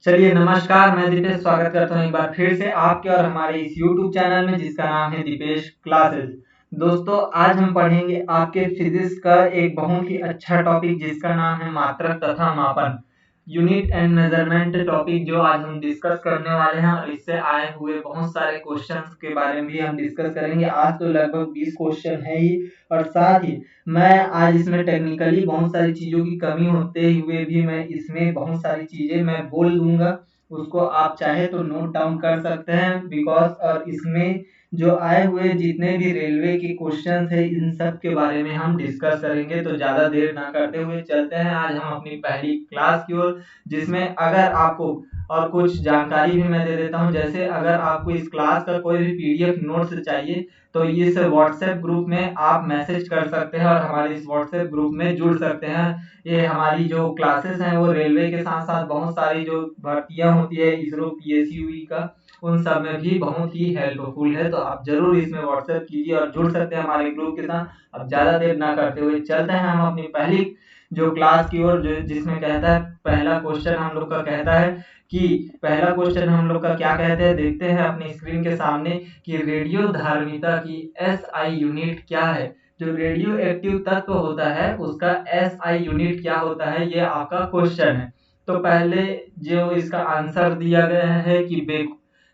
चलिए नमस्कार, मैं दीपेश स्वागत करता हूँ एक बार फिर से आपके और हमारे इस यूट्यूब चैनल में जिसका नाम है दीपेश क्लासेस। दोस्तों आज हम पढ़ेंगे आपके फिजिक्स का एक बहुत ही अच्छा टॉपिक जिसका नाम है मात्रक तथा मापन। यूनिट एंड मेजरमेंट टॉपिक जो आज हम डिस्कस करने वाले हैं और इससे आए हुए बहुत सारे क्वेश्चंस के बारे में भी हम डिस्कस करेंगे। आज तो लगभग 20 क्वेश्चन है ही और साथ ही मैं आज इसमें टेक्निकली बहुत सारी चीज़ों की कमी होते हुए भी मैं इसमें बहुत सारी चीज़ें मैं बोल दूंगा, उसको आप चाहे तो नोट डाउन कर सकते हैं बिकॉज और इसमें जो आए हुए जितने भी रेलवे के क्वेश्चन है इन सब के बारे में हम डिस्कस करेंगे। तो ज़्यादा देर ना करते हुए चलते हैं आज हम अपनी पहली क्लास की ओर, जिसमें अगर आपको और कुछ जानकारी भी मैं दे देता हूँ। जैसे अगर आपको इस क्लास का कोई भी पीडीएफ नोट्स चाहिए तो इस व्हाट्सएप ग्रुप में आप मैसेज कर सकते हैं और हमारे इस व्हाट्सएप ग्रुप में जुड़ सकते हैं। ये हमारी जो क्लासेस हैं वो रेलवे के साथ साथ बहुत सारी जो भर्तियां होती है इसरो पीएसयू का, उन सब में भी बहुत ही हेल्पफुल है। तो आप जरूर इसमें व्हाट्सएप कीजिए और जुड़ सकते हैं हमारे ग्रुप के साथ। अब ज़्यादा देर ना करते हुए चलते हैं हम अपनी पहली जो क्लास की ओर, जो जिसमें कहता है पहला क्वेश्चन हम लोग का कहता है कि पहला क्वेश्चन हम लोग का क्या कहते हैं, देखते हैं अपनी स्क्रीन के सामने कि रेडियो धार्मिता की एसआई यूनिट क्या है। जो रेडियो एक्टिव तत्व होता है उसका एसआई यूनिट क्या होता है, ये आपका क्वेश्चन है। तो पहले जो इसका आंसर दिया गया है कि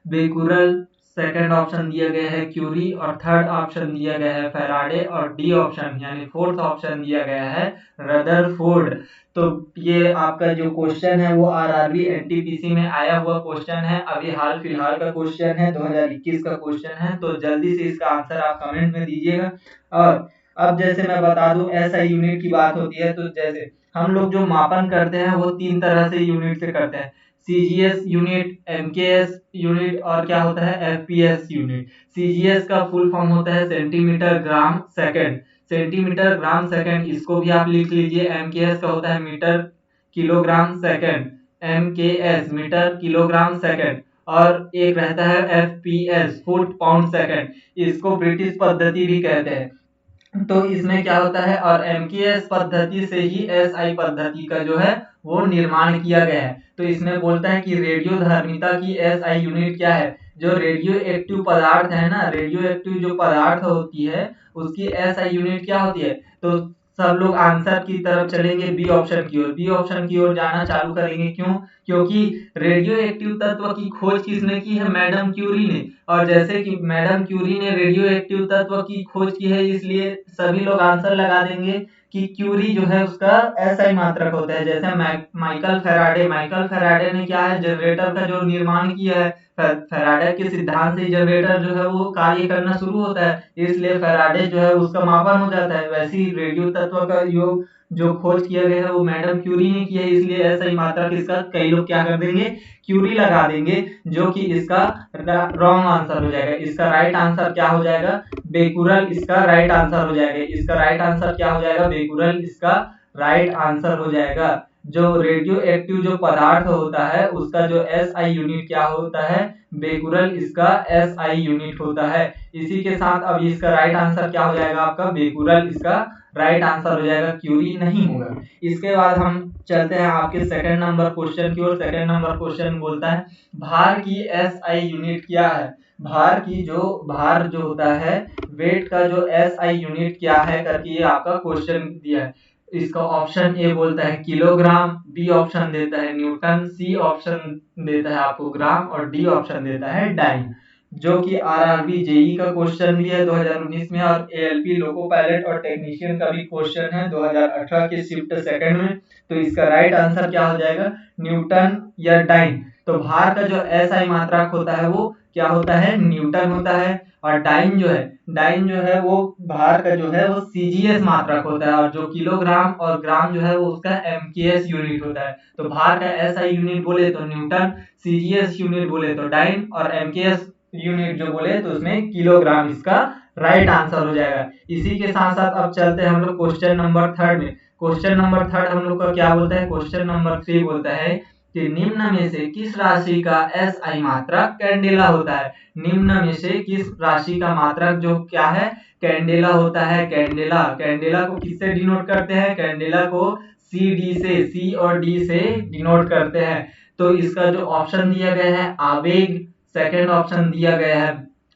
बेकुरल, सेकंड ऑप्शन दिया गया है क्यूरी और थर्ड ऑप्शन दिया गया है फैराडे और डी ऑप्शन यानी फोर्थ ऑप्शन दिया गया है रदरफोर्ड। तो ये आपका जो क्वेश्चन है वो आरआरबी एनटीपीसी में आया हुआ क्वेश्चन है, अभी हाल फिलहाल का क्वेश्चन है, 2021 का क्वेश्चन है। तो जल्दी से इसका आंसर आप कमेंट में दीजिएगा। और अब जैसे मैं बता दूं एसआई यूनिट की बात होती है तो जैसे हम लोग जो मापन करते हैं वो तीन तरह से यूनिट से करते हैं, सीजीएस यूनिट, एमकेएस यूनिट और क्या होता है एफपीएस यूनिट। सीजीएस का फुल फॉर्म होता है centimetre gram second, centimetre gram second इसको भी आप लिख लीजिए। एमकेएस का होता है metre kilogram second, MKS metre kilogram second. और एक रहता है एफपीएस फुट पाउंड सेकंड, इसको ब्रिटिश पद्धति भी कहते हैं। तो इसमें क्या होता है और एमकेएस पद्धति से ही एसआई पद्धति का जो है वो निर्माण किया गया है। तो इसमें बोलता है कि रेडियो धार्मिता की एसआई यूनिट क्या है। जो रेडियो एक्टिव पदार्थ है ना, रेडियो एक्टिव जो पदार्थ होती है उसकी एसआई यूनिट क्या होती है। तो सब लोग आंसर की तरफ चलेंगे बी ऑप्शन की ओर, बी ऑप्शन की ओर जाना चालू करेंगे। क्यों? क्योंकि रेडियो एक्टिव तत्व की खोज किसने की है, मैडम क्यूरी ने। और जैसे कि मैडम क्यूरी ने रेडियो एक्टिव तत्व की खोज की है इसलिए सभी लोग आंसर लगा देंगे कि क्यूरी जो है उसका एसआई मात्रक होता है। जैसे माइकल फेराडे ने क्या है जनरेटर का जो निर्माण किया है, फेराडे के सिद्धांत से जनरेटर जो है वो कार्य करना शुरू होता है, इसलिए फेराडे जो है उसका मापन हो जाता है। वैसे ही रेडियो तत्व का योग जो खोज किया गया है वो मैडम क्यूरी ने किया है, इसलिए ऐसा ही मात्रक इसका कई लोग क्या कर देंगे क्यूरी लगा देंगे, जो कि इसका रॉन्ग आंसर हो जाएगा। इसका राइट आंसर क्या हो जाएगा, बेकुरल इसका राइट आंसर हो जाएगा। इसका राइट आंसर क्या हो जाएगा, बेकुरल इसका राइट आंसर हो जाएगा। जो रेडियो एक्टिव जो पदार्थ होता है उसका जो एसआई यूनिट क्या होता है, बेकुरल इसका एसआई यूनिट होता है। इसी के साथ अब इसका राइट आंसर क्या हो जाएगा आपका, बेकुरल इसका राइट आंसर हो जाएगा, क्यूरी नहीं होगा। इसके बाद हम चलते हैं आपके सेकंड नंबर क्वेश्चन की ओर। सेकंड नंबर क्वेश्चन बोलता है भार की एसआई यूनिट क्या है। भार जो होता है, वेट का जो एसआई यूनिट क्या है करके ये आपका क्वेश्चन दिया है। इसका ऑप्शन ए बोलता है किलोग्राम, बी ऑप्शन देता है न्यूटन, सी ऑप्शन देता है आपको ग्राम और डी ऑप्शन देता है डाइन। जो कि आरआरबी जेई का क्वेश्चन भी है 2019 में और एएलपी लोको पायलट और टेक्नीशियन का भी क्वेश्चन है 2018 के शिफ्ट सेकंड में। तो इसका राइट आंसर क्या हो जाएगा, न्यूटन या डाइन। तो भार का जो एसआई मात्रक होता है वो क्या होता है, न्यूटन होता है। और डाइन जो है वो भार का जो है वो सीजीएस मात्रक होता है। और जो किलोग्राम और ग्राम जो है वो उसका एमकेएस यूनिट होता है। तो भार का एसआई यूनिट बोले तो न्यूटन, सीजीएस यूनिट बोले तो डाइन और एमकेएस यूनिट जो बोले तो उसमें किलोग्राम इसका राइट आंसर हो जाएगा। इसी के साथ साथ अब चलते हैं हम लोग क्वेश्चन नंबर थर्ड में। क्वेश्चन नंबर थर्ड हम लोग का क्या बोलता है, क्वेश्चन नंबर 3 बोलता है कि निम्न में से किस राशि का एसआई मात्रक कैंडेला होता है। निम्न में से किस राशि का मात्रक जो क्या है, कैंडेला होता है। कैंडेला को किससे डिनोट करते हैं, कैंडेला को सी और डी से डिनोट करते हैं। तो इसका जो ऑप्शन दिया गया है आवेग, सेकंड ऑप्शन दिया गया है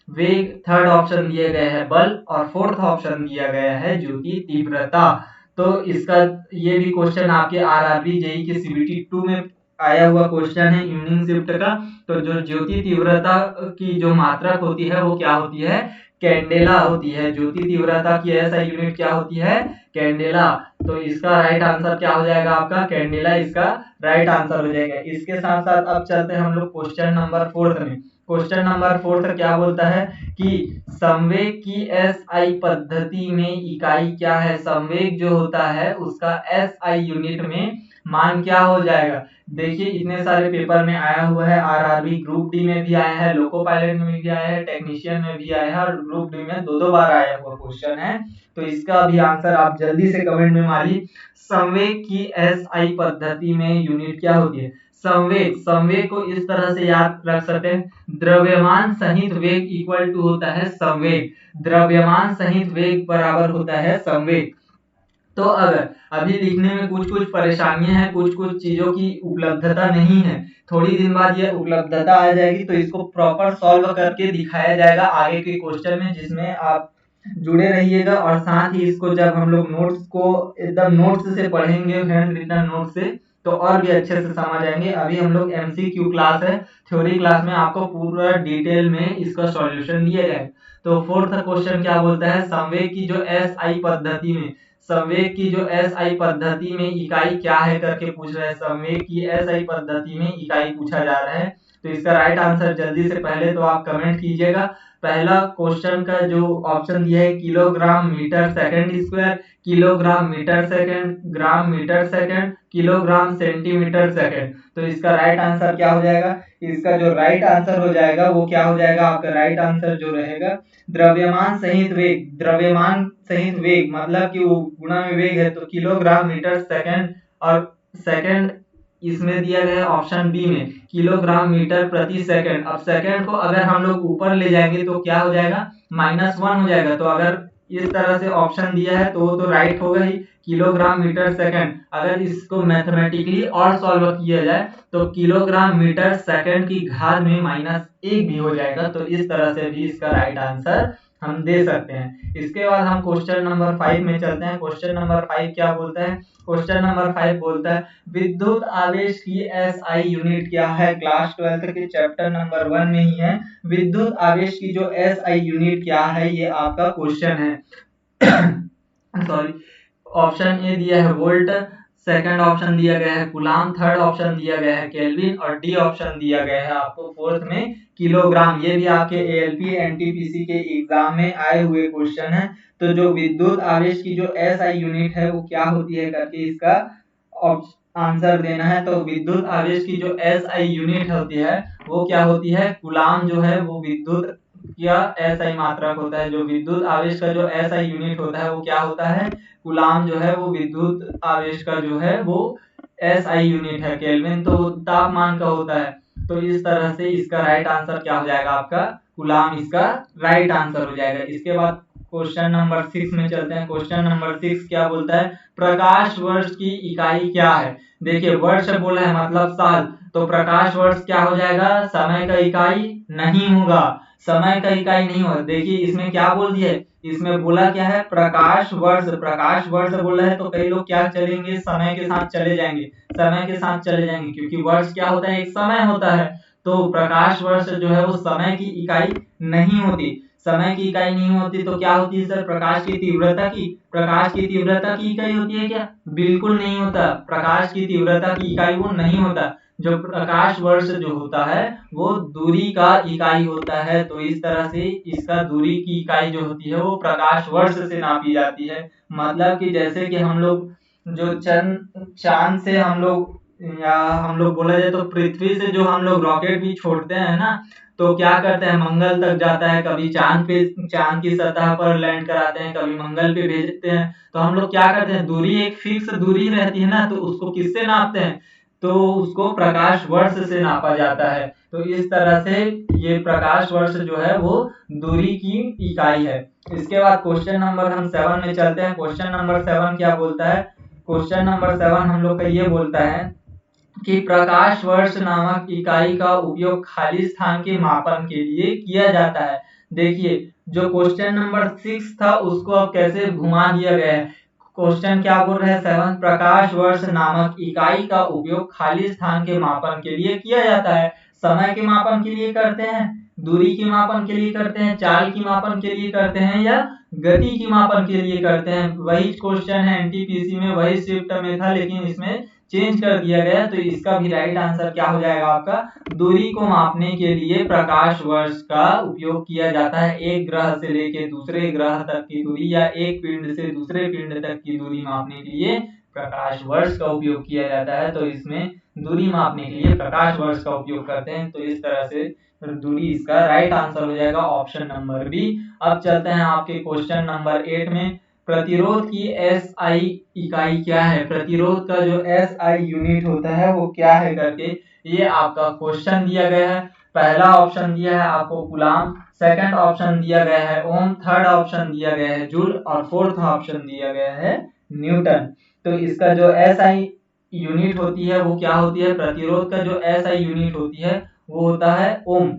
वेग, थर्ड ऑप्शन दिया गया है बल और फोर्थ ऑप्शन दिया गया है ज्योति तीव्रता। तो इसका ये भी क्वेश्चन आपके आरआरबी जेई के सीबीटी 2 में आया हुआ क्वेश्चन है इवनिंग शिफ्ट का। तो जो ज्योति तीव्रता की जो मात्रक होती है वो क्या होती है, कैंडेला होती है। ज्योति तीव्रता की ऐसा यूनिट क्या होती है, कैंडेला। तो इसका राइट आंसर क्या हो जाएगा आपका, कैंडेला इसका राइट आंसर हो जाएगा। इसके साथ साथ अब चलते हैं हम लोग क्वेश्चन नंबर 4 में। क्वेश्चन नंबर 4 क्या बोलता है कि संवेग की एसआई पद्धति में इकाई क्या है। संवेग जो होता है उसका एसआई यूनिट में मान क्या हो जाएगा। देखिए इतने सारे पेपर में आया हुआ है, आरआरबी ग्रुप डी में भी आया है, लोको पायलट में भी आया है, टेक्नीशियन में भी आया है और ग्रुप डी में दो बार आया हुआ क्वेश्चन है। तो इसका भी आंसर आप जल्दी से कमेंट में मारिए। संवेग की एसआई पद्धति में यूनिट क्या होती है। संवेग, संवेग को इस तरह से याद रख सकते हैं, द्रव्यमान सहित वेग इक्वल टू होता है संवेग। द्रव्यमान सहित वेग बराबर होता है संवेग। तो अगर अभी लिखने में कुछ कुछ परेशानियां हैं, कुछ कुछ चीजों की उपलब्धता नहीं है, थोड़ी दिन बाद ये उपलब्धता आ जाएगी तो इसको प्रॉपर सॉल्व करके दिखाया जाएगा आगे के क्वेश्चन में, जिसमें आप जुड़े रहिएगा। और साथ ही इसको जब हम लोग नोट्स को एकदम नोट्स से पढ़ेंगे, हैंड रिटन नोट से, तो और भी अच्छे से समझ आएंगे। अभी हम लोग एमसीक्यू क्लास है, थ्योरी क्लास में आपको पूरा डिटेल में इसका सॉल्यूशन दिया जाएगा। तो फोर्थ क्वेश्चन क्या बोलता है, संवेग की जो एसआई पद्धति में, संवेग की जो एसआई पद्धति में इकाई क्या है करके पूछ रहा है। संवेग की एसआई पद्धति में इकाई पूछा जा रहा है। तो इसका राइट आंसर जल्दी से पहले तो आप कमेंट कीजिएगा। पहला क्वेश्चन का जो ऑप्शन दिया है kilogram metre second square, kilogram metre second, gram metre second, kilogram centimetre second. तो इसका राइट आंसर क्या हो जाएगा, इसका जो राइट आंसर हो जाएगा वो क्या हो जाएगा, आपका राइट आंसर जो रहेगा द्रव्यमान सहित वेग, द्रव्यमान सहित वेग मतलब कि वो गुणा में वेग है, तो किलोग्राम मीटर सेकंड। और सेकंड इसमें दिया गया है ऑप्शन बी में किलोग्राम मीटर प्रति सेकंड। अब सेकंड को अगर हम लोग ऊपर ले जाएंगे तो क्या हो जाएगा, -1 हो जाएगा। तो अगर इस तरह से ऑप्शन दिया है तो वो तो राइट होगा ही, किलोग्राम मीटर सेकंड। अगर इसको मैथमेटिकली और सॉल्व किया जाए तो किलोग्राम मीटर सेकंड की घात में -1 भी हो जाएगा। तो इस तरह से भी इसका राइट आंसर हम दे सकते हैं। इसके बाद हम क्वेश्चन नंबर 5 में चलते हैं। क्वेश्चन नंबर 5 क्या बोलता है, क्वेश्चन नंबर 5 बोलता है विद्युत आवेश की एसआई यूनिट क्या है। क्लास 12 के चैप्टर नंबर 1 में ही है, विद्युत आवेश की जो एसआई यूनिट क्या है, ये आपका क्वेश्चन है। सॉरी, ऑप्शन ए दिया है वोल्ट, सेकंड ऑप्शन दिया गया है कूलाम, थर्ड ऑप्शन दिया गया है केल्विन और डी ऑप्शन दिया गया है आपको फोर्थ में किलोग्राम। ये भी आपके एएलपी एनटीपीसी के एग्जाम में आए हुए क्वेश्चन है। तो जो विद्युत आवेश की जो एसआई यूनिट है वो क्या होती है करके इसका आंसर देना है। तो विद्युत आवेश की जो एसआई यूनिट होती है वो क्या होती है, कूलाम जो है वो विद्युत या एसआई मात्रक होता है। जो विद्युत आवेश का जो एसआई यूनिट होता है वो क्या होता है, कूलाम जो है वो विद्युत आवेश का जो है वो एसआई यूनिट है। केल्विन तो तापमान का होता है। तो इस तरह से इसका राइट आंसर क्या हो जाएगा, आपका कूलाम इसका राइट आंसर हो जाएगा। इसके बाद क्वेश्चन नंबर 6 में चलते हैं। क्वेश्चन नंबर 6 क्या बोलता है, प्रकाश वर्ष की इकाई क्या है। देखिए वर्ष बोला है मतलब साल, तो प्रकाश वर्ष क्या हो जाएगा, समय का इकाई नहीं होगा, समय का इकाई नहीं होगा। देखिए इसमें क्या बोल दिया है, इसमें बोला क्या है प्रकाश वर्ष, प्रकाश वर्ष बोला है तो कई लोग क्या चलेंगे, समय के साथ चले जाएंगे, समय के साथ चले जाएंगे क्योंकि वर्ष क्या होता है, एक समय होता है। तो प्रकाश वर्ष जो है वो समय की इकाई नहीं होती, समय की इकाई नहीं होती तो क्या होती है सर, प्रकाश की तीव्रता की, प्रकाश की तीव्रता की इकाई होती है क्या, बिल्कुल नहीं होता। प्रकाश की तीव्रता की इकाई वो नहीं होता। जो प्रकाश वर्ष जो होता है वो दूरी का इकाई होता है। तो इस तरह से इसका दूरी की इकाई जो होती है वो प्रकाश वर्ष से नापी जाती है। मतलब कि जैसे कि हम लोग जो चांद से हम लोग, या हम लोग बोला जाए तो पृथ्वी से जो हम लोग रॉकेट भी छोड़ते हैं ना, तो क्या करते हैं मंगल तक जाता है, कभी चांद पे, चांद की सतह पर लैंड कराते हैं, कभी मंगल पे भेजते हैं। तो हम लोग क्या करते हैं, दूरी एक फिक्स दूरी रहती है ना, तो उसको किससे नापते हैं, तो उसको प्रकाश वर्ष से नापा जाता है। तो इस तरह से ये प्रकाश वर्ष जो है वो दूरी की इकाई है। इसके बाद क्वेश्चन नंबर हम 7 में चलते हैं। क्वेश्चन नंबर 7 क्या बोलता है, क्वेश्चन नंबर 7 हम लोग का ये बोलता है कि प्रकाश वर्ष नामक इकाई का उपयोग खाली स्थान के मापन के लिए किया जाता है। देखिए, जो क्वेश्चन नंबर 6 था उसको अब कैसे घुमा दिया गया है। क्वेश्चन क्या बोल रहे हैं, 7 प्रकाश वर्ष नामक इकाई का उपयोग खाली स्थान के मापन के लिए किया जाता है। समय के मापन के लिए करते हैं, दूरी के मापन के लिए करते हैं, चाल की मापन के लिए करते हैं, या गति की मापन के लिए करते हैं। वही क्वेश्चन है एनटीपीसी में, वही शिफ्ट में था, लेकिन इसमें चेंज कर दिया गया। तो इसका भी राइट आंसर क्या हो जाएगा आपका, दूरी को मापने के लिए प्रकाश वर्ष का उपयोग किया जाता है। एक ग्रह से लेकर दूसरे ग्रह तक की दूरी या एक पिंड से दूसरे पिंड तक की दूरी मापने के लिए प्रकाश वर्ष का उपयोग किया जाता है। तो इसमें दूरी मापने के लिए प्रकाश वर्ष का उपयोग करते हैं। तो इस तरह से दूरी इसका राइट आंसर हो जाएगा, ऑप्शन नंबर बी। अब चलते हैं आपके क्वेश्चन नंबर 8 में। प्रतिरोध की एसआई इकाई क्या है, प्रतिरोध का जो एसआई यूनिट होता है वो क्या है करके ये आपका क्वेश्चन दिया गया है। पहला ऑप्शन दिया है आपको कूलाम, सेकंड ऑप्शन दिया गया है ओम, थर्ड ऑप्शन दिया गया है जूल और फोर्थ ऑप्शन दिया गया है न्यूटन। तो इसका जो एसआई यूनिट होती है वो क्या होती है, प्रतिरोध का जो एसआई यूनिट होती है वो होता है ओम।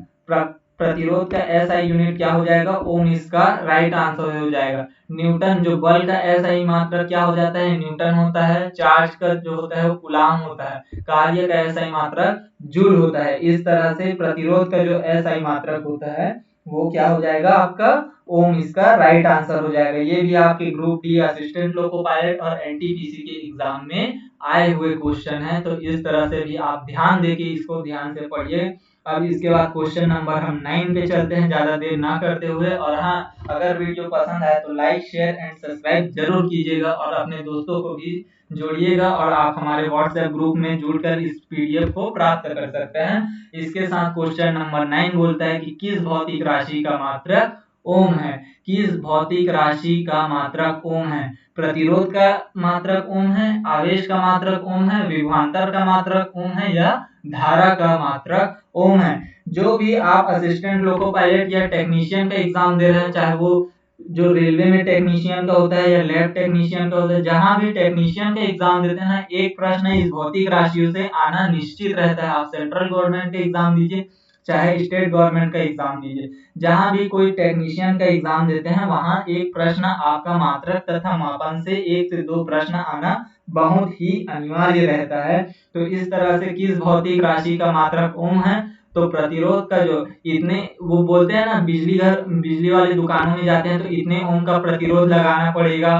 प्रतिरोध का एसआई यूनिट क्या हो जाएगा, ओम, इसका राइट आंसर हो जाएगा। न्यूटन, जो बल का एसआई मात्रक क्या हो जाता है, न्यूटन होता है। चार्ज का जो होता है वो कूलाम होता है। कार्य का एसआई मात्रक जूल होता है। इस तरह से प्रतिरोध का जो एसआई मात्रक होता है वो क्या हो जाएगा आपका ओम, इसका राइट आंसर हो जाएगा। ये भी आपके group D assistant loco pilot और एनटीपीसी के एग्जाम में आए हुए क्वेश्चन है। तो इस तरह से भी आप ध्यान देके इसको ध्यान से पढ़िए। अब इसके बाद क्वेश्चन नंबर हम 9 पे चलते हैं, ज्यादा देर ना करते हुए। और हाँ, अगर वीडियो पसंद आए तो लाइक शेयर एंड सब्सक्राइब जरूर कीजिएगा और अपने दोस्तों को भी जोड़िएगा। और आप हमारे व्हाट्सएप ग्रुप में जुड़कर इस पीडीएफ को प्राप्त कर सकते हैं। इसके साथ क्वेश्चन नंबर 9 बोलता है कि किस भौतिक राशि का मात्रक ओम है, किस भौतिक राशि का मात्रक ओम है। प्रतिरोध का मात्रक ओम है, आवेश का मात्रक ओम है, विभवांतर का मात्रक ओम है, या धारा का मात्रक ओम है। जो भी आप असिस्टेंट लोको पायलट या टेक्नीशियन का एग्जाम दे रहे हैं, चाहे वो जो रेलवे में टेक्नीशियन का होता है या लैब टेक्नीशियन का होता है, जहां भी टेक्नीशियन का एग्जाम देते हैं ना, एक प्रश्न इस भौतिक राशियों से आना निश्चित रहता है। आप सेंट्रल गवर्नमेंट का एग्जाम दीजिए चाहे स्टेट गवर्नमेंट का एग्जाम दीजिए, जहां भी कोई टेक्नीशियन का एग्जाम देते हैं वहां एक प्रश्न आपका मात्रक तथा मापन से 1 से 2 प्रश्न आना बहुत ही अनिवार्य रहता है। तो इस तरह से किस भौतिक राशि का मात्रक ओम है, तो प्रतिरोध का जो इतने, वो बोलते हैं ना, बिजली वाली दुकानों में जाते हैं तो इतने ओम का प्रतिरोध लगाना पड़ेगा।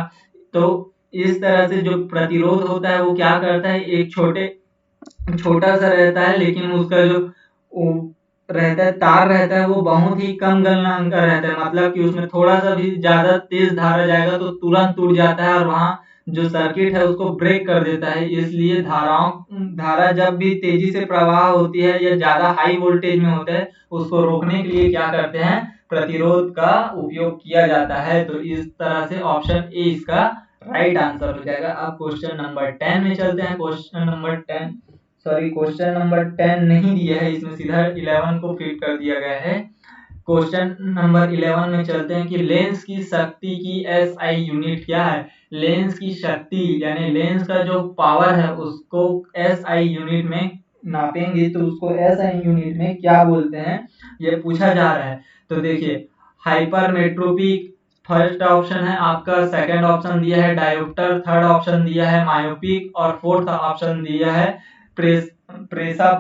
तो इस तरह से जो प्रतिरोध होता है वो क्या करता है, एक छोटा सा रहता है, लेकिन उसका जो रहता है, तार रहता है, वो बहुत ही कम गलनांक का रहता है। मतलब कि उसमें थोड़ा सा भी ज्यादा तेज धारा जाएगा तो तुरंत टूट जाता है और वहां जो सर्किट है उसको ब्रेक कर देता है। इसलिए धारा जब भी तेजी से प्रवाह होती है या ज्यादा हाई वोल्टेज में होता है, उसको रोकने के लिए क्या करते हैं, प्रतिरोध का उपयोग किया जाता है। तो इस तरह से ऑप्शन ए इसका राइट आंसर हो जाएगा। अब क्वेश्चन नंबर 10 में चलते हैं। क्वेश्चन नंबर 10 नहीं दिया है, इसमें सीधा 11 को फिट कर दिया गया है। क्वेश्चन नंबर 11 में चलते हैं कि लेंस की शक्ति की एसआई यूनिट क्या है। लेंस की शक्ति यानी लेंस का जो पावर है उसको एसआई यूनिट में नापेंगे तो उसको एसआई यूनिट में क्या बोलते हैं, ये पूछा जा रहा है। तो देखिए, हाइपरमेट्रोपिक फर्स्ट ऑप्शन है आपका, सेकंड ऑप्शन दिया है डायोप्टर, थर्ड ऑप्शन दिया है मायोपिक और फोर्थ ऑप्शन दिया है प्रेसा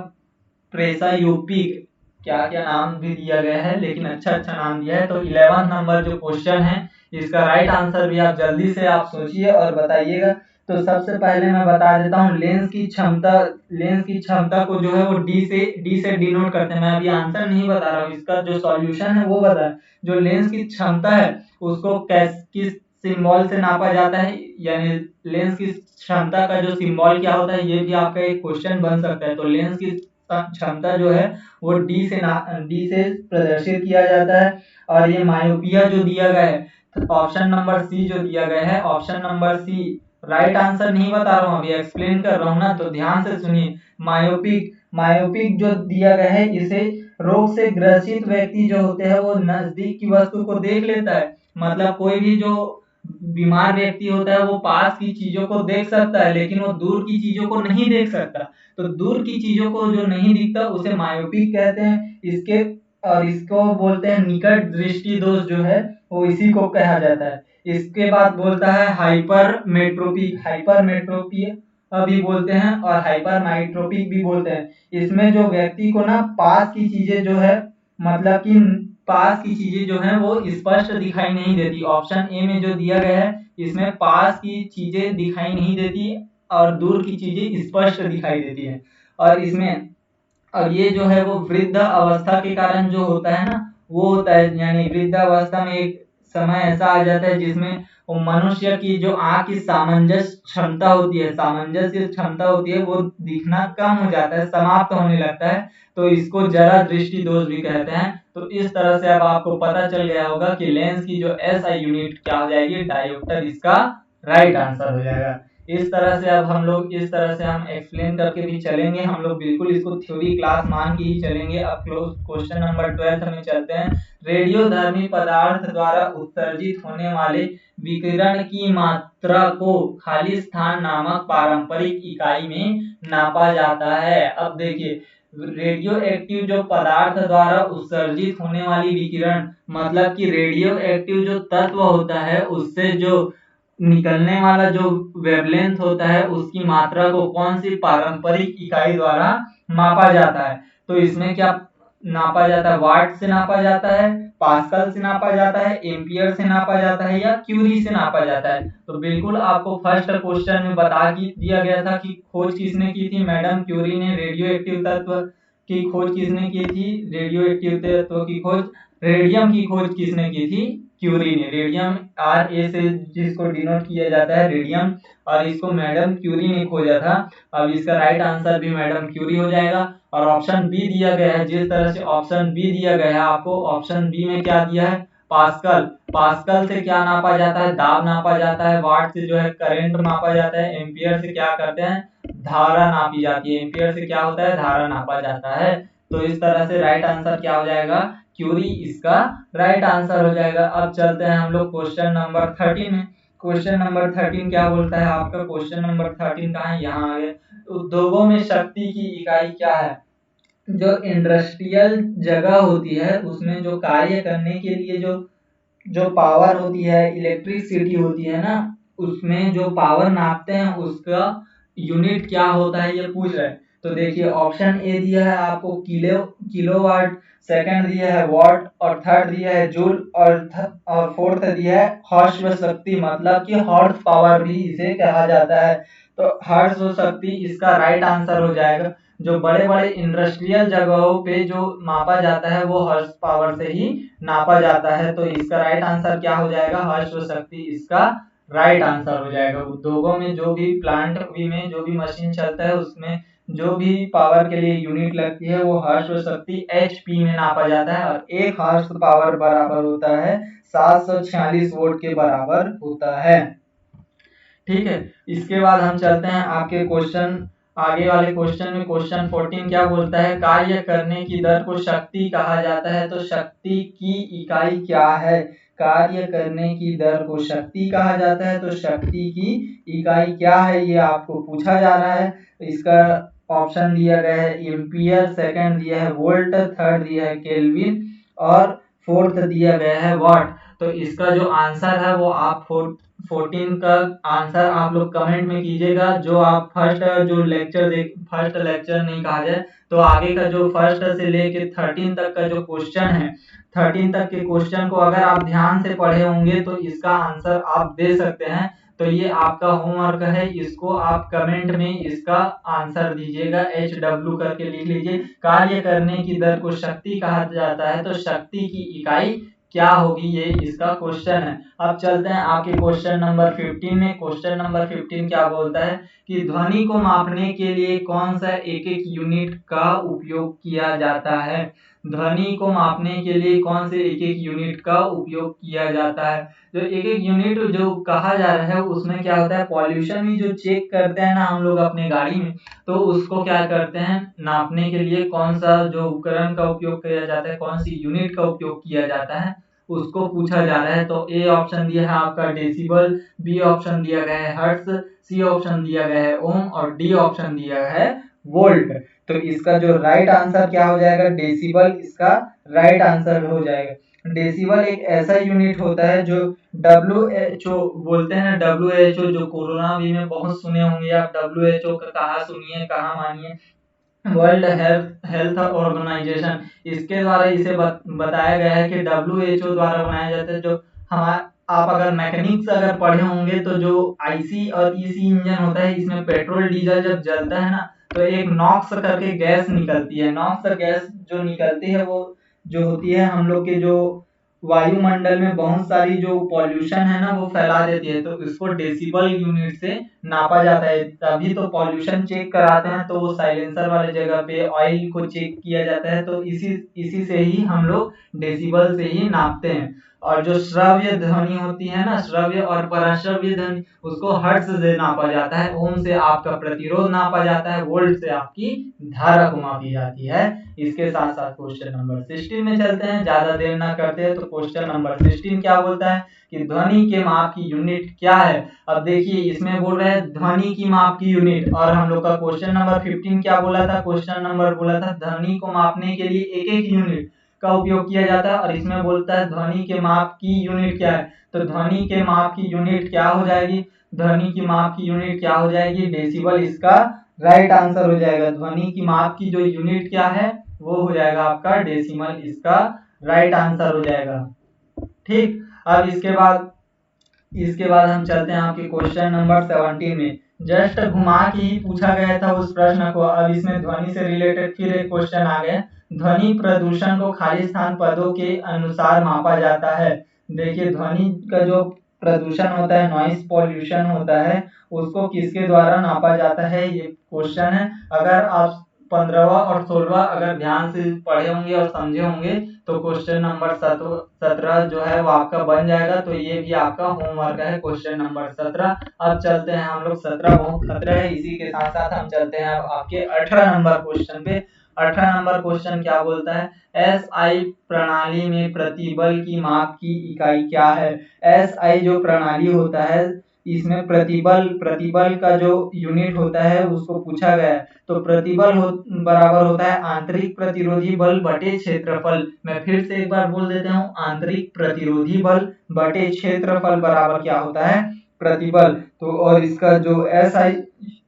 प्रेसायोपिक। क्या क्या नाम भी दिया गया है, लेकिन अच्छा नाम दिया है। तो 11 नंबर जो क्वेश्चन है इसका राइट आंसर भी आप जल्दी से आप सोचिए और बताइएगा। तो सबसे पहले मैं बता देता हूँ, लेंस की क्षमता को जो है वो डी से डिनोट करते हैं। मैं अभी आंसर नहीं बता रहा हूँ, इसका जो सॉल्यूशन है वो बता। जो लेंस की क्षमता है उसको किस सिंबल से नापा जाता है, यानी लेंस की क्षमता का जो सिंबल क्या होता है, ये भी आपका एक क्वेश्चन बन सकता है। तो लेंस की क्षमता जो है वो डी से प्रदर्शित किया जाता है। और ये मायोपिया जो दिया गया है, ऑप्शन नंबर सी जो दिया गया है, option number C right answer नहीं बता रहा हूँ, अभी एक्सप्लेन कर रहा हूँ ना, तो ध्यान से सुनिए। मायोपिक जो दिया गया है, इसे रोग से ग्रसित व्यक्ति जो होते हैं वो नजदीक की वस्तु को देख लेता है। मतलब कोई भी जो बीमार व्यक्ति होता है वो पास की चीजों को देख सकता है लेकिन वो दूर की चीजों को नहीं देख सकता। तो दूर की चीजों को जो नहीं दिखता उसे मायोपिक कहते हैं। इसके और इसको बोलते हैं निकट दृष्टि दोष जो है वो इसी को कहा जाता है। इसके बाद बोलता है हाइपर मेट्रोपी भी बोलते हैं और हाइपर माइट्रोपिक भी बोलते हैं। इसमें जो व्यक्ति को ना पास की चीजें जो है मतलब कि पास की चीजें जो हैं वो स्पष्ट दिखाई नहीं देती। ऑप्शन ए में जो दिया गया है इसमें पास की चीजें दिखाई नहीं देती और दूर की चीजें स्पष्ट दिखाई देती है। और इसमें और ये जो है वो वृद्ध अवस्था के कारण जो होता है ना वो होता है, यानी वृद्ध अवस्था में एक समय ऐसा आ जाता है जिसमें वो मनुष्य की जो आँख की सामंजस्य क्षमता होती है वो दिखना कम हो जाता है, समाप्त होने लगता है। तो इसको जरा दृष्टि दोष भी कहते हैं। तो इस तरह से अब आपको पता चल गया होगा कि लेंस की जो एसआई यूनिट क्या हो जाएगी, डायोप्टर इसका राइट आंसर हो जाएगा। इस तरह से अब हम लोग इस तरह से हम एक्सप्लेन करके भी चलेंगे, हम लोग बिल्कुल इसको थ्योरी क्लास मान के ही चलेंगे। अब क्वेश्चन नंबर 12 में चलते हैं। रेडियोधर्मी पदार्थ द्वारा उत्सर्जित होने वाले विकिरण की मात्रा को खाली स्थान नामक पारंपरिक इकाई में नापा जाता है। अब देखिए रेडियो एक्टिव जो पदार्थ द्वारा उत्सर्जित होने वाली विकिरण मतलब कि रेडियो एक्टिव जो तत्व होता है उससे जो निकलने वाला जो वेवलेंथ होता है उसकी मात्रा को कौन सी पारंपरिक इकाई द्वारा मापा जाता है। तो इसमें क्या नापा जाता है, वाट से नापा जाता है, पास्कल से नापा जाता है, एम्पियर से नापा जाता है या क्यूरी से नापा जाता है। तो बिल्कुल आपको फर्स्ट क्वेश्चन में बता दिया गया था कि खोज किसने की थी, मैडम क्यूरी ने। रेडियो एक्टिव तत्व की खोज किसने की थी, रेडियो एक्टिव तत्व की खोज रेडियम की खोज किसने की थी, क्यूरी ने। रेडियम RA से जिसको डिनोट किया जाता है रेडियम, और इसको मैडम क्यूरी ने खोजा था। अब इसका राइट आंसर भी मैडम क्यूरी हो जाएगा। और ऑप्शन बी दिया गया है, जिस तरह से ऑप्शन बी दिया गया है आपको, ऑप्शन बी में क्या दिया है, पास्कल। पास्कल से क्या नापा जाता है, दाब नापा जाता है। वाट से जो है करंट नापा जाता है। एम्पियर से क्या करते हैं, धारा नापी जाती है। एम्पियर से क्या होता है, धारा नापा जाता है। तो इस तरह से राइट आंसर क्या हो जाएगा, क्यूरी इसका राइट आंसर हो जाएगा। अब चलते हैं हम लोग क्वेश्चन नंबर 13 में। क्वेश्चन नंबर 13 क्या बोलता है आपका, क्वेश्चन नंबर 13 कहाँ है, यहाँ आ गए। उद्योगों में शक्ति की इकाई क्या है। जो इंडस्ट्रियल जगह होती है उसमें जो कार्य करने के लिए जो जो पावर होती है, इलेक्ट्रिसिटी होती है ना, उसमें जो पावर नापते हैं उसका यूनिट क्या होता है ये पूछ रहे हैं। तो देखिए ऑप्शन ए दिया है आपको किलोवाट, सेकंड दिया है वॉट, और थर्ड दिया है जूल, और फोर्थ दिया है हर्ष शक्ति, मतलब कि हॉर्स पावर भी इसे कहा जाता है। तो हर्ष शक्ति इसका राइट आंसर हो जाएगा। जो बड़े बड़े इंडस्ट्रियल जगहों पे जो मापा जाता है वो हॉर्स पावर से ही नापा जाता है। तो इसका राइट आंसर क्या हो जाएगा, हर्ष शक्ति इसका राइट आंसर हो जाएगा। उद्योगों में जो भी प्लांट में जो भी मशीन चलता है उसमें जो भी पावर के लिए यूनिट लगती है वो हर्ष शक्ति HP में नापा जाता है। और एक हर्ष पावर बराबर होता है 746 वोल्ट के बराबर होता है। ठीक है, इसके बाद हम चलते हैं आपके क्वेश्चन आगे वाले क्वेश्चन में। क्वेश्चन 14 क्या बोलता है, कार्य करने की दर को शक्ति कहा जाता है। तो शक्ति की इकाई क्या है, कार्य करने की दर को शक्ति कहा जाता है। तो शक्ति की इकाई क्या है ये आपको पूछा जा रहा है। तो इसका ऑप्शन दिया गया है एम्पियर, सेकंड दिया है वोल्ट, थर्ड दिया है केल्विन, और फोर्थ दिया गया है वाट। तो इसका जो आंसर है वो आप 14 का आंसर आप लोग कमेंट में कीजिएगा। जो आप फर्स्ट लेक्चर नहीं कहा जाए तो आगे का जो फर्स्ट से लेके 13 तक का जो क्वेश्चन है, 13 तक के क्वेश्चन को अगर आप ध्यान से पढ़े होंगे तो इसका आंसर आप दे सकते हैं। तो ये आपका होमवर्क है, इसको आप कमेंट में इसका आंसर दीजिएगा, HW करके लिख लीजिए। कार्य करने की दर को शक्ति कहा जाता है, तो शक्ति की इकाई क्या होगी ये इसका क्वेश्चन है। अब चलते हैं आपके क्वेश्चन नंबर 15 में। क्वेश्चन नंबर 15 क्या बोलता है कि ध्वनि को मापने के लिए कौन सा एक एक यूनिट का उपयोग किया जाता है। ध्वनि को मापने के लिए कौन से एक एक यूनिट का उपयोग किया जाता है। जो एक एक यूनिट जो कहा जा रहा है उसमें क्या होता है, पॉल्यूशन भी जो चेक करते हैं ना हम लोग अपने गाड़ी में, तो उसको क्या करते हैं, नापने के लिए कौन सा जो उपकरण का उपयोग किया जाता है, कौन सी यूनिट का उपयोग किया जाता है, उसको पूछा जा रहा है। तो ए ऑप्शन दिया है आपका डेसिबल, बी ऑप्शन दिया गया है हर्ट्ज, सी ऑप्शन दिया गया है ओम और डी ऑप्शन दिया है वोल्ट। तो इसका जो राइट आंसर क्या हो जाएगा, डेसिबल इसका राइट आंसर हो जाएगा। डेसिबल एक ऐसा यूनिट होता है जो WHO बोलते हैं, WHO जो कोरोना भी में बहुत सुने होंगे आप, WHO का कहा सुनिए कहा मानिए, वर्ल्ड हेल्थ ऑर्गेनाइजेशन, इसके द्वारा इसे बताया गया है कि WHO द्वारा बनाया जाता है। जो हमारा आप अगर मैकेनिक्स अगर पढ़े होंगे तो जो IC और EC इंजन होता है, इसमें पेट्रोल डीजल जब जलता है ना तो एक नॉक्स करके गैस निकलती है। नॉक्स गैस जो निकलती है वो जो होती है हम लोग के जो वायुमंडल में बहुत सारी जो पॉल्यूशन है ना वो फैला देती है। तो इसको डेसिबल यूनिट से नापा जाता है। तभी तो पॉल्यूशन चेक कराते हैं तो वो साइलेंसर वाले जगह पे ऑयल को चेक किया जाता है। तो इसी से ही हम लोग डेसिबल से ही नापते हैं। और जो श्रव्य ध्वनि होती है ना, श्रव्य और पराश्रव्य ध्वनि, उसको हर्ट्ज से नापा जाता है। ओम से आपका प्रतिरोध नापा जाता है, वोल्ट से आपकी धारा को मापी जाती है। इसके साथ साथ क्वेश्चन नंबर 16 में चलते हैं, ज्यादा देर ना करते हैं। तो क्वेश्चन नंबर 16 क्या बोलता है कि ध्वनि के माप की यूनिट क्या है। अब देखिए इसमें बोल रहे हैं ध्वनि की माप की यूनिट, और हम लोग का क्वेश्चन नंबर 15 क्या बोला था, क्वेश्चन नंबर बोला था ध्वनि को मापने के लिए एक एक यूनिट का उपयोग किया जाता है। और इसमें बोलता है ध्वनि के माप की यूनिट क्या है। तो ध्वनि के माप की यूनिट क्या हो जाएगी, ध्वनि की माप की यूनिट क्या हो जाएगी, डेसिबल इसका राइट आंसर हो जाएगा। ध्वनि की माप की जो यूनिट क्या है वो हो जाएगा आपका डेसिमल, इसका राइट आंसर हो जाएगा। ठीक, अब इसके बाद हम चलते हैं आपके क्वेश्चन नंबर 17 में। जस्ट घुमा के ही पूछा गया था उस प्रश्न को। अब इसमें ध्वनि से रिलेटेड फिर एक क्वेश्चन आ गया। ध्वनि प्रदूषण को खाली स्थान पदों के अनुसार मापा जाता है। देखिए ध्वनि का जो प्रदूषण होता है, नॉइस पॉल्यूशन होता है, उसको किसके द्वारा नापा जाता है, ये क्वेश्चन है। अगर आप 15वां और 16वां अगर ध्यान से पढ़े होंगे और समझे होंगे तो क्वेश्चन नंबर 17 जो है वो आपका बन जाएगा। तो ये भी आपका होमवर्क है, क्वेश्चन नंबर 17। अब चलते हैं हम लोग, 17 बहुत खतरा है, इसी के साथ साथ हम चलते हैं अब आपके 18 नंबर क्वेश्चन पे। 18 नंबर क्वेश्चन क्या बोलता है, SI प्रणाली में प्रतिबल की माप की इकाई क्या है। SI जो प्रणाली होता है इसमें प्रतिबल का जो यूनिट होता है उसको पूछा गया है। तो प्रतिबल बराबर होता है आंतरिक प्रतिरोधी बल बटे क्षेत्रफल। मैं फिर से एक बार बोल देता हूँ, आंतरिक प्रतिरोधी बल बटे क्षेत्रफल बराबर क्या होता है, प्रतिबल। तो और इसका जो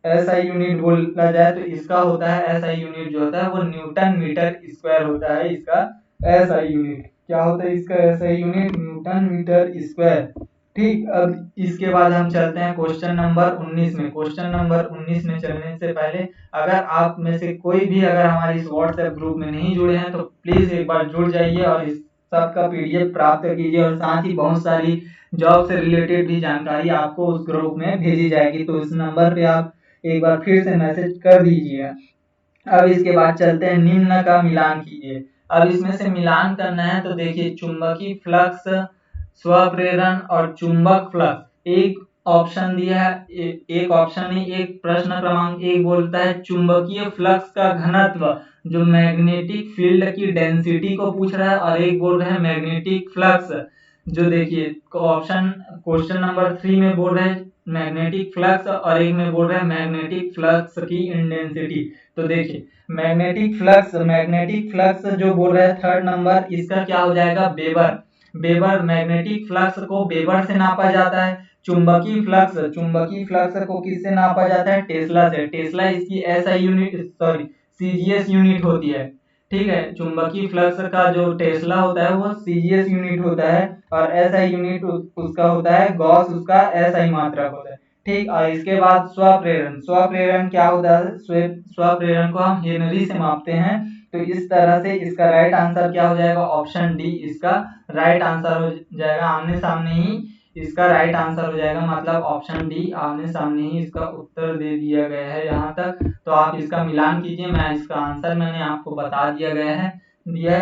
SI यूनिट बोला जाए तो इसका होता है, SI यूनिट जो होता है वो न्यूटन मीटर स्क्वायर होता है। इसका SI यूनिट क्या होता है, इसका SI unit newton metre square. ठीक, अब इसके बाद हम चलते हैं क्वेश्चन नंबर 19 में। क्वेश्चन नंबर 19 में चलने से पहले अगर आप में से कोई भी अगर हमारे इस व्हाट्सएप ग्रुप में नहीं जुड़े हैं तो प्लीज एक बार जुड़ जाइए और इस सब का PDF प्राप्त कीजिए। और साथ ही बहुत सारी जॉब से रिलेटेड भी जानकारी आपको उस ग्रुप में भेजी जाएगी। तो इस नंबर पे आप एक बार फिर से मैसेज कर दीजिए। अब इसके बाद चलते हैं, निम्न का मिलान कीजिए। अब इसमें से मिलान करना है तो देखिए चुंबकीय फ्लक्स, स्वप्रेरण और चुंबक फ्लक्स। एक ऑप्शन दिया है, एक ऑप्शन नहीं, एक प्रश्न क्रमांक 1 बोलता है चुंबकीय फ्लक्स का घनत्व जो मैग्नेटिक फील्ड की डेंसिटी को पूछ रहा है, और एक बोल रहे हैं मैग्नेटिक फ्लक्स जो देखिए ऑप्शन क्वेश्चन नंबर 3 में बोल रहे हैं मैग्नेटिक फ्लक्स और एक में बोल रहे हैं मैग्नेटिक फ्लक्स की इंटेंसिटी। तो देखिए मैग्नेटिक फ्लक्स जो बोल रहे हैं थर्ड नंबर, इसका क्या हो जाएगा, वेबर। मैग्नेटिक फ्लक्स को वेबर से नापा जाता है। चुंबकीय फ्लक्स को किससे नापा जाता है, टेस्ला से। टेस्ला इसकी SI unit sorry CGS unit होती है। ठीक है, चुंबकीय फ्लक्स का जो टेस्ला होता है वो CGS यूनिट होता है और SI यूनिट उसका होता है गॉस, उसका SI मात्रक होता है। ठीक, और इसके बाद स्वप्रेरण क्या होता है, स्वप्रेरण को हम हेनरी से मापते हैं। तो इस तरह से इसका राइट आंसर क्या हो जाएगा, ऑप्शन डी इसका राइट आंसर हो जाएगा। आमने सामने ही इसका राइट आंसर हो जाएगा, मतलब ऑप्शन डी आमने सामने ही इसका उत्तर दे दिया गया है यहाँ तक। तो आप इसका मिलान कीजिए, मैं इसका आंसर मैंने आपको बता दिया है।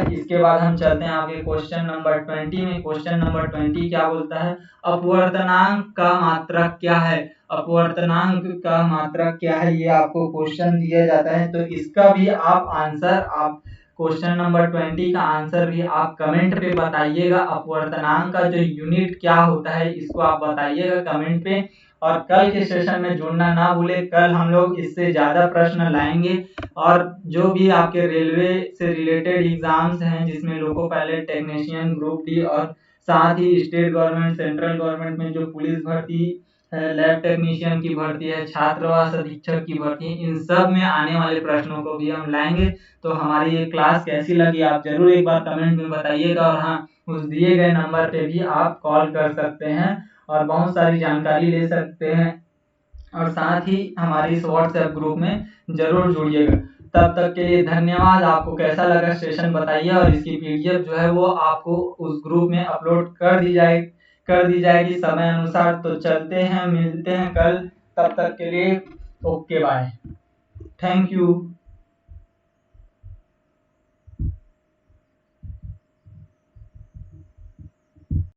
इसके बाद हम चलते हैं आगे क्वेश्चन नंबर 20 में। क्वेश्चन नंबर 20 क्या बोलता है, अपवर्तनांक का मात्रक क्या है। अपवर्तनांक का मात्रक क्या है ये आपको क्वेश्चन दिया जाता है। तो इसका भी आप आंसर आप क्वेश्चन नंबर 20 का आंसर भी आप कमेंट पे बताइएगा। अपवर्तनांक का जो यूनिट क्या होता है इसको आप बताइएगा कमेंट पे। और कल के सेशन में जुड़ना ना भूले, कल हम लोग इससे ज़्यादा प्रश्न लाएंगे। और जो भी आपके रेलवे से रिलेटेड एग्जाम्स हैं जिसमें loco pilot technician group D और साथ ही स्टेट गवर्नमेंट सेंट्रल गवर्नमेंट में जो पुलिस भर्ती है, लैब टेक्नीशियन की भर्ती है, छात्रावास अधीक्षक की भर्ती है, इन सब में आने वाले प्रश्नों को भी हम लाएंगे। तो हमारी ये क्लास कैसी लगी आप जरूर एक बार कमेंट में बताइएगा। और हाँ, उस दिए गए नंबर पे भी आप कॉल कर सकते हैं और बहुत सारी जानकारी ले सकते हैं। और साथ ही हमारी इस व्हाट्सएप ग्रुप में जरूर जुड़िएगा। तब तक के लिए धन्यवाद। आपको कैसा लगा सेशन बताइए और इसकी पीडीएफ जो है वो आपको उस ग्रुप में अपलोड कर दी जाएगी समय अनुसार। तो चलते हैं, मिलते हैं कल। तब तक के लिए ओके बाय, थैंक यू।